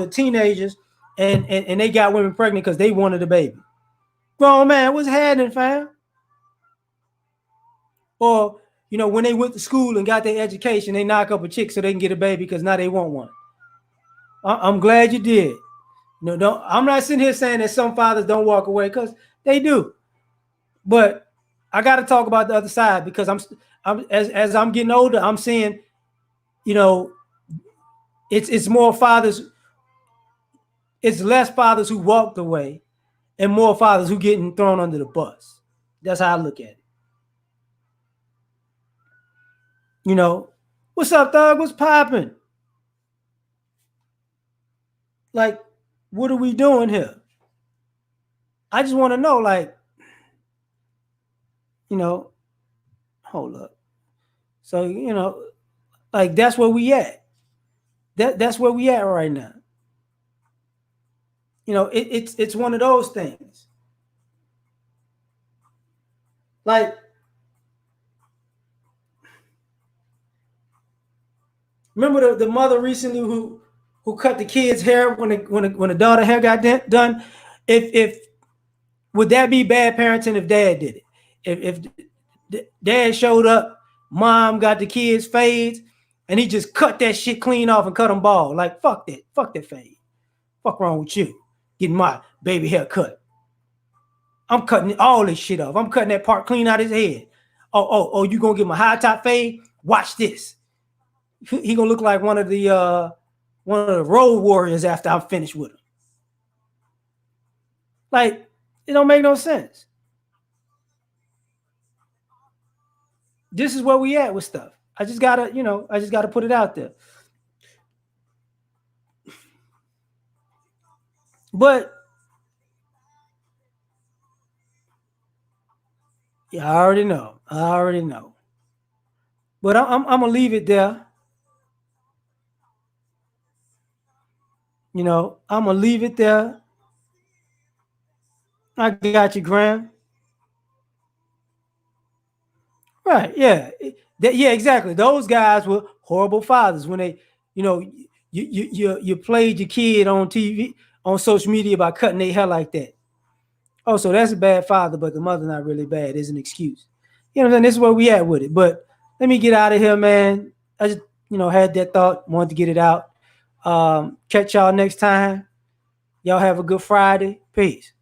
teenagers and they got women pregnant because they wanted a baby. Grown man, what's happening, fam? Or when they went to school and got their education, they knock up a chick so they can get a baby because now they want one. I'm glad you did. No, don't. I'm not sitting here saying that some fathers don't walk away because they do, but I got to talk about the other side because I'm as I'm getting older, I'm seeing, you know, it's more fathers, it's less fathers who walked away, and more fathers who getting thrown under the bus. That's how I look at it. You know, what's up, Thug? What's popping? Like, what are we doing here? I just want to know, like, you know, hold up. So, like that's where we at. That's where we at right now. It's one of those things. Like, remember the mother recently who cut the kid's hair when the daughter hair got done. If would that be bad parenting if dad did it? If dad showed up, mom got the kids fades, and he just cut that shit clean off and cut them bald. Like, fuck that fade. Fuck wrong with you? Getting my baby hair cut. I'm cutting all this shit off. I'm cutting that part clean out his head. Oh, you gonna give him a high top fade? Watch this. He gonna look like one of the road warriors after I'm finished with him. Like, it don't make no sense. This is where we at with stuff. I just gotta put it out there. But yeah, I already know. I already know. But I'm gonna leave it there. I'm gonna leave it there. I got you, Graham. Right? Yeah. Yeah. Exactly. Those guys were horrible fathers when you know, you played your kid on TV, on social media by cutting their hair like that. Oh, so that's a bad father, but the mother's not really bad. Is an excuse. You know what I'm saying? This is where we at with it. But let me get out of here, man. I just had that thought, wanted to get it out. Catch y'all next time. Y'all have a good Friday. Peace.